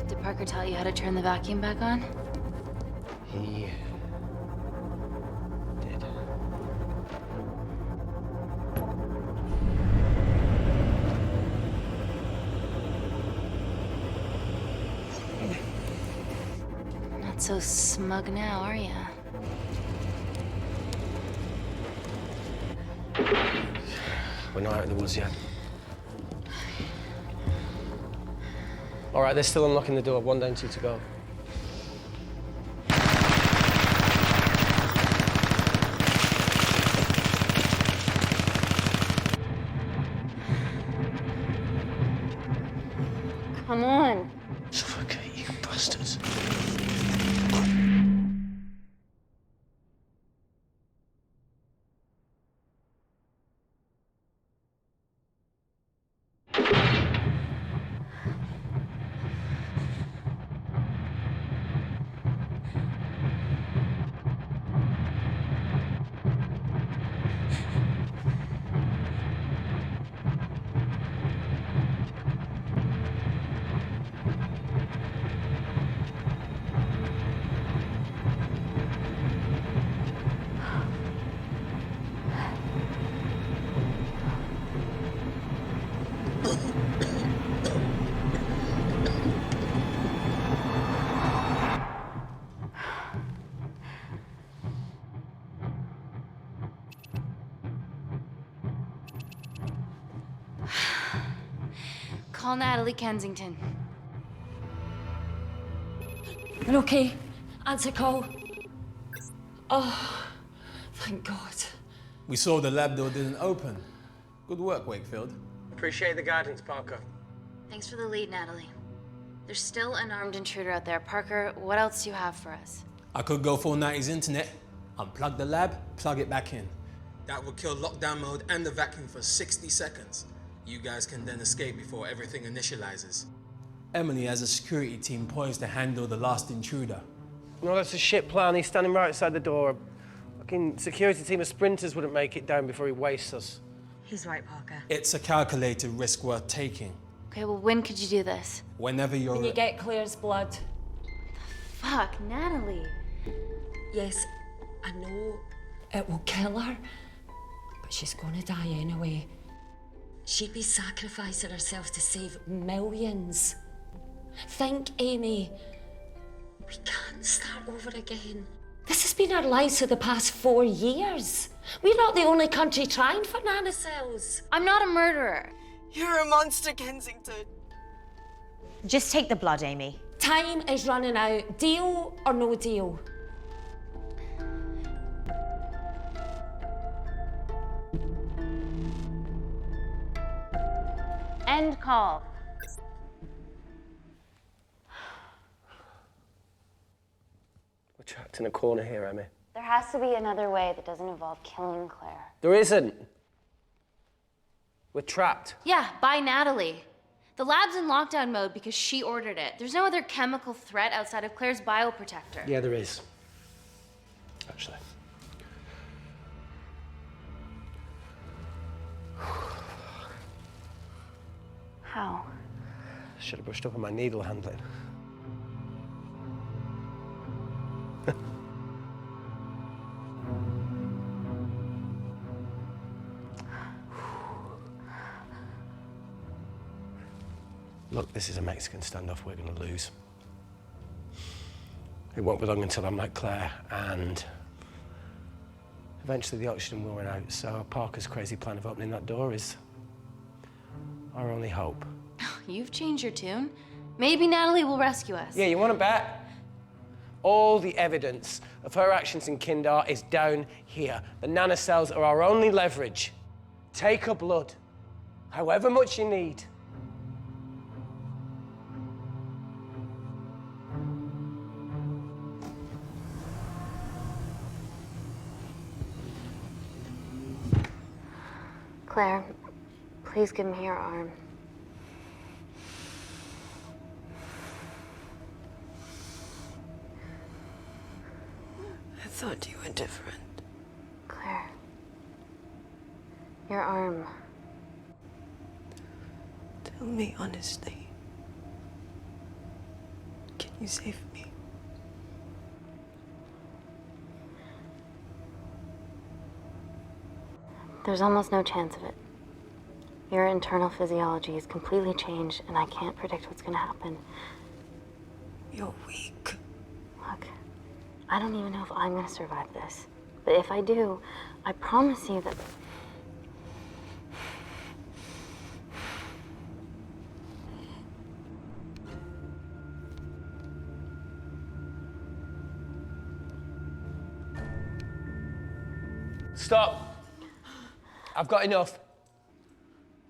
Did Parker tell you how to turn the vacuum back on? He did. Not so smug now, are ya? We're not out of the woods yet. All right, they're still unlocking the door. 1 down, 2 to go. Come on. Suffocate, you bastards. Call Natalie Kensington. You're okay? Answer call. Oh, thank God. We saw the lab door didn't open. Good work, Wakefield. Appreciate the guidance, Parker. Thanks for the lead, Natalie. There's still an armed intruder out there. Parker, what else do you have for us? I could go full 90s internet, unplug the lab, plug it back in. That would kill lockdown mode and the vacuum for 60 seconds. You guys can then escape before everything initializes. Emily has a security team poised to handle the last intruder. No, that's a shit plan. He's standing right outside the door. A fucking security team of sprinters wouldn't make it down before he wastes us. He's right, Parker. It's a calculated risk worth taking. Okay, well, when could you do this? Whenever you're When you get Claire's blood. Fuck, Natalie. Yes, I know it will kill her, but she's gonna die anyway. She'd be sacrificing herself to save millions. Think, Amy. We can't start over again. This has been our lives for the past 4 years. We're not the only country trying for nanocells. I'm not a murderer. You're a monster, Kensington. Just take the blood, Amy. Time is running out. Deal or no deal? End call. We're trapped in a corner here, Emmy. There has to be another way that doesn't involve killing Claire. There isn't. We're trapped. Yeah, by Natalie. The lab's in lockdown mode because she ordered it. There's no other chemical threat outside of Claire's bioprotector. Yeah, there is. Actually. How? Should have brushed up on my needle handling. Look, this is a Mexican standoff we're going to lose. It won't be long until I'm like Claire, and eventually the oxygen will run out, so Parker's crazy plan of opening that door is our only hope. You've changed your tune. Maybe Natalie will rescue us. Yeah, you want to bet? All the evidence of her actions in Kindar is down here. The nanocells are our only leverage. Take her blood, however much you need. Claire, please give me your arm. I thought you were different. Claire, your arm. Tell me honestly. Can you save me? There's almost no chance of it. Your internal physiology is completely changed, and I can't predict what's gonna happen. You're weak. Look, I don't even know if I'm gonna survive this. But if I do, I promise you that... Stop. I've got enough.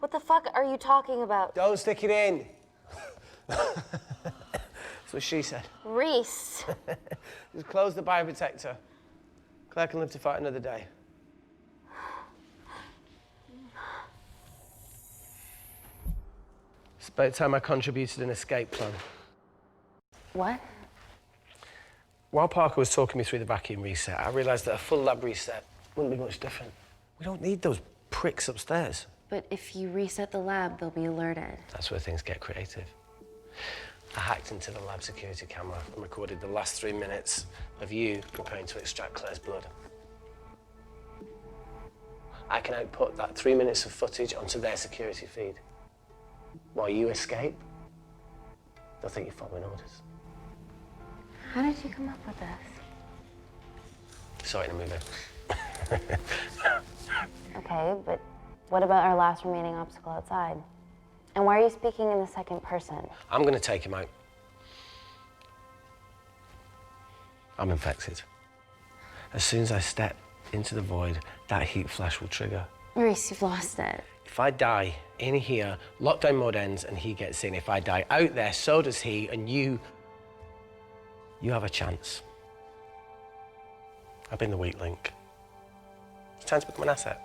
What the fuck are you talking about? Don't stick it in. That's what she said. Reese. Just close the bioprotector. Claire can live to fight another day. It's about time I contributed an escape plan. What? While Parker was talking me through the vacuum reset, I realised that a full lab reset wouldn't be much different. We don't need those pricks upstairs. But if you reset the lab, they'll be alerted. That's where things get creative. I hacked into the lab security camera and recorded the last 3 minutes of you preparing to extract Claire's blood. I can output that 3 minutes of footage onto their security feed. While you escape, they'll think you're following orders. How did you come up with this? Saw it in a movie. Okay, but what about our last remaining obstacle outside? And why are you speaking in the second person? I'm going to take him out. I'm infected. As soon as I step into the void, that heat flash will trigger. Maurice, you've lost it. If I die in here, lockdown mode ends and he gets in. If I die out there, so does he, and you have a chance. I've been the weak link. It's time to become an asset.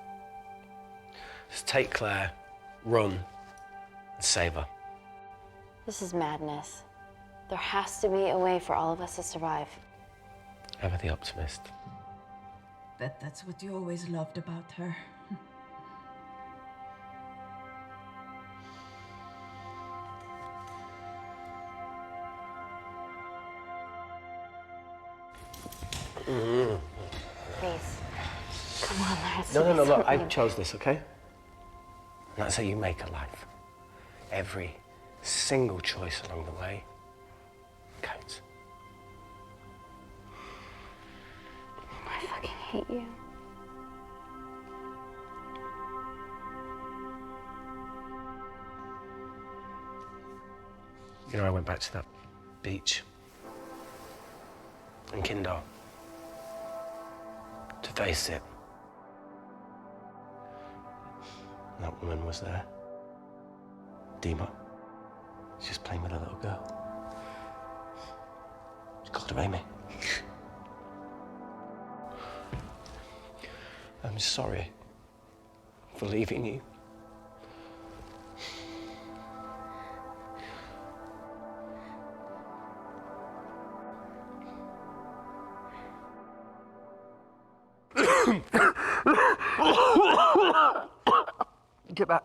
Just take Claire, run, and save her. This is madness. There has to be a way for all of us to survive. Ever the optimist. Bet that's what you always loved about her. Please. Come on, there has to No, be look, I something. chose this, okay? And that's how you make a life. Every single choice along the way counts. I fucking hate you. You know, I went back to that beach in Kindar to face it. And that woman was there. Dima. She's just playing with a little girl. She called her Amy. I'm sorry for leaving you. Get back.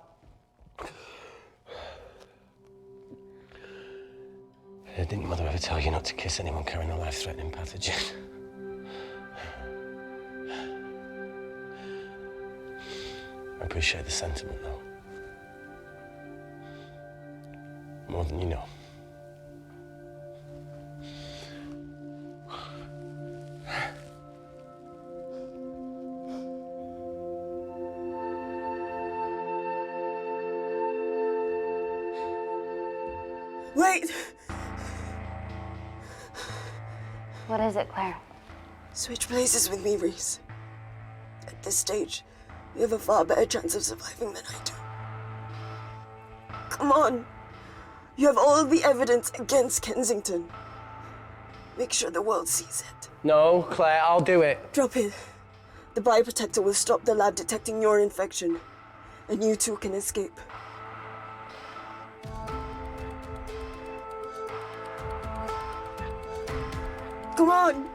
Didn't your mother ever tell you not to kiss anyone carrying a life-threatening pathogen? I appreciate the sentiment, though. More than you know. Wait! What is it, Claire? Switch places with me, Reese. At this stage, you have a far better chance of surviving than I do. Come on. You have all the evidence against Kensington. Make sure the world sees it. No, Claire, I'll do it. Drop it. The bioprotector will stop the lab detecting your infection, and you two can escape. Come on!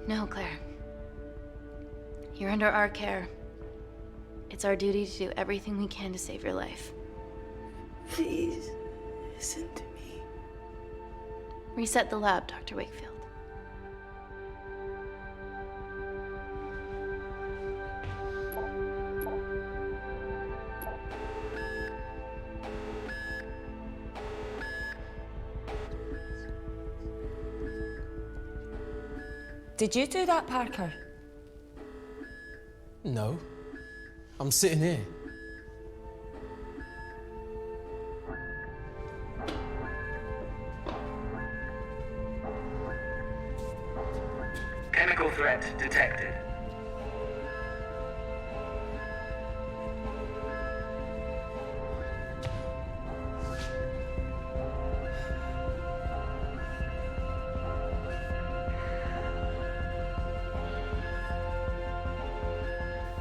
No, Claire. You're under our care. It's our duty to do everything we can to save your life. Please, listen to me. Reset the lab, Dr. Wakefield. Did you do that, Parker? No. I'm sitting here. Chemical threat detected.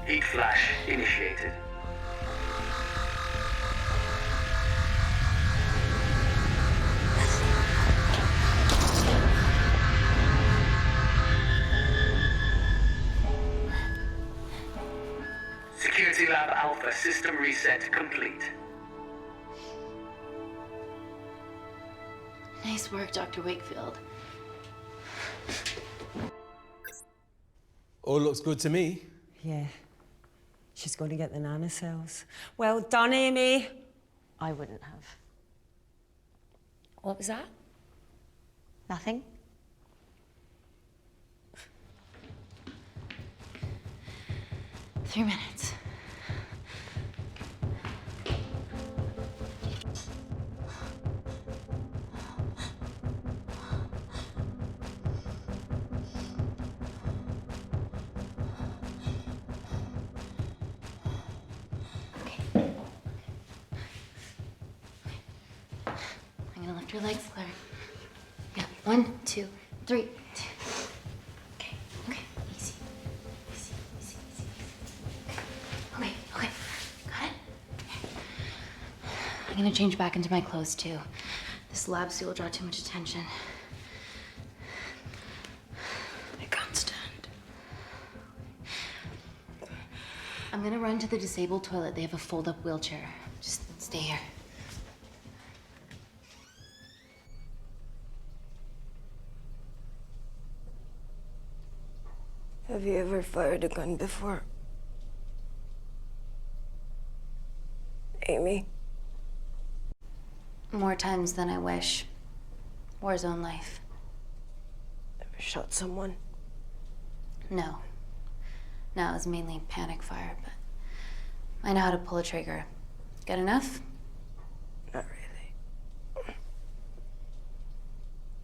Heat flash initiated. Security Lab Alpha system reset complete. Nice work, Dr. Wakefield. All looks good to me. Yeah. She's going to get the nanocells. Well done, Amy. I wouldn't have. What was that? Nothing? 3 minutes. I'm gonna lift your legs, Claire. Yeah, 1, 2, 3. Okay, okay, easy. Easy, easy, easy. Okay, okay, got it? I'm gonna change back into my clothes too. This lab suit will draw too much attention. I can't stand. I'm gonna run to the disabled toilet. They have a fold-up wheelchair. Just stay here. Have you ever fired a gun before? Amy? More times than I wish. War zone life. Ever shot someone? No. No, it was mainly panic fire, but I know how to pull a trigger. Good enough? Not really.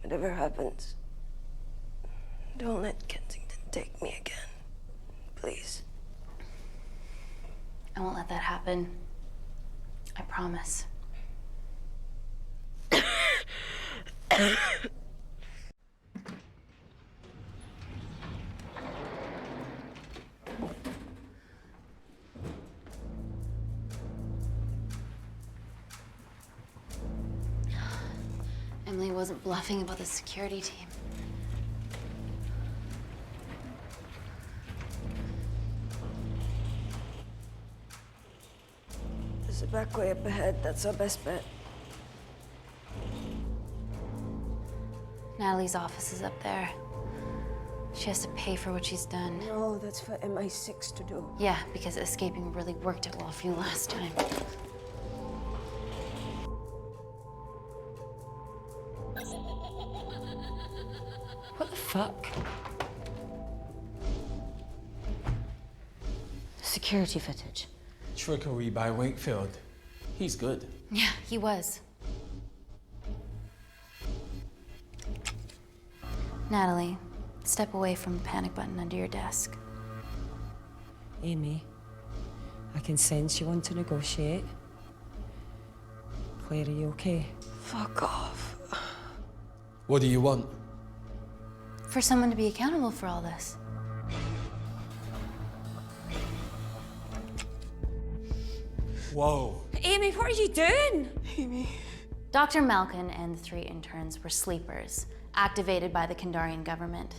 Whatever happens, don't let Kensington take me again. Please. I won't let that happen. I promise. Emily wasn't bluffing about the security team. There's a back way up ahead. That's our best bet. Natalie's office is up there. She has to pay for what she's done. No, that's for MI6 to do. Yeah, because escaping really worked out well for you last time. What the fuck? Security footage. Trickery by Wakefield. He's good. Yeah, he was. Natalie, step away from the panic button under your desk. Amy, I can sense you want to negotiate. Claire, are you okay? Fuck off. What do you want? For someone to be accountable for all this. Whoa. Amy, what are you doing? Amy. Dr. Malkin and the 3 interns were sleepers, activated by the Kandarian government.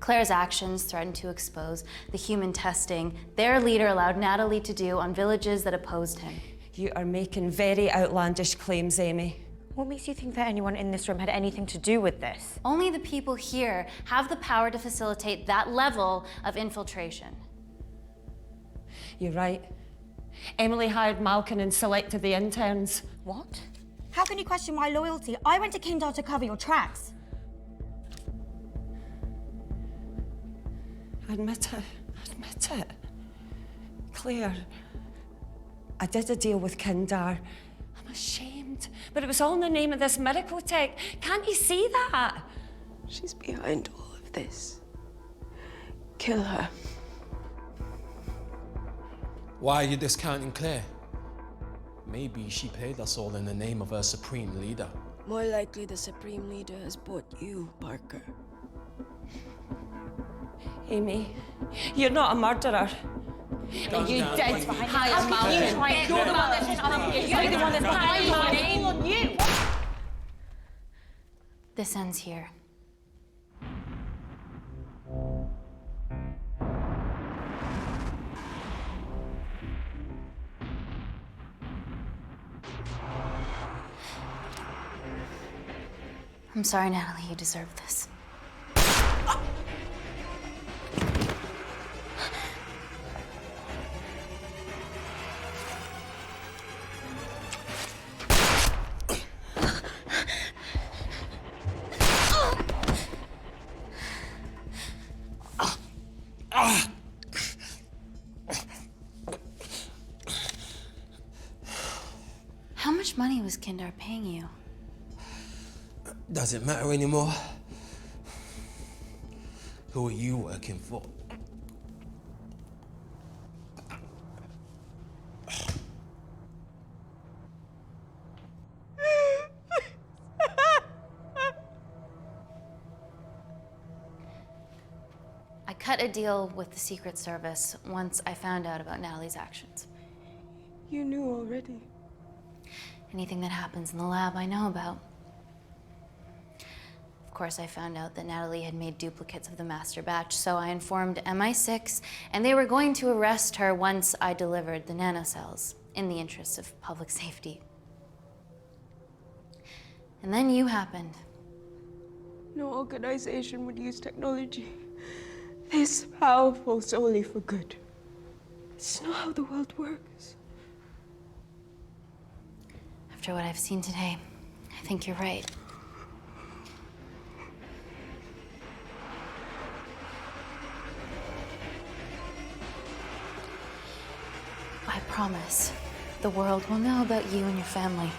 Claire's actions threatened to expose the human testing their leader allowed Natalie to do on villages that opposed him. You are making very outlandish claims, Amy. What makes you think that anyone in this room had anything to do with this? Only the people here have the power to facilitate that level of infiltration. You're right. Emily hired Malkin and selected the interns. What? How can you question my loyalty? I went to Kindar to cover your tracks. Admit it. Admit it. Claire, I did a deal with Kindar. I'm ashamed, but it was all in the name of this miracle tech. Can't you see that? She's behind all of this. Kill her. Why are you discounting Claire? Maybe she played us all in the name of her supreme leader. More likely the Supreme Leader has bought you, Parker. Amy, you're not a murderer. You did hire Malkin. You're the one that's You're the one that's behind my name on you. This ends here. I'm sorry, Natalie, you deserve this. much money was Kindar paying you? Doesn't matter anymore. Who are you working for? I cut a deal with the Secret Service once I found out about Natalie's actions. You knew already. Anything that happens in the lab, I know about. Of course, I found out that Natalie had made duplicates of the master batch, so I informed MI6, and they were going to arrest her once I delivered the nanocells, in the interests of public safety. And then you happened. No organization would use technology this powerful solely for good. It's not how the world works. After what I've seen today, I think you're right. I promise the world will know about you and your family.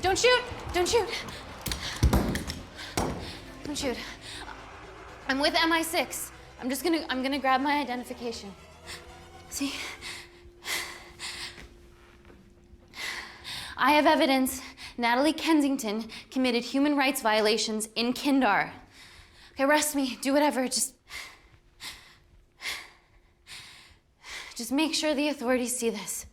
Don't shoot! Don't shoot! Don't shoot. I'm with MI6. I'm gonna grab my identification. See? I have evidence Natalie Kensington committed human rights violations in Kindar. Okay, arrest me, do whatever, just make sure the authorities see this.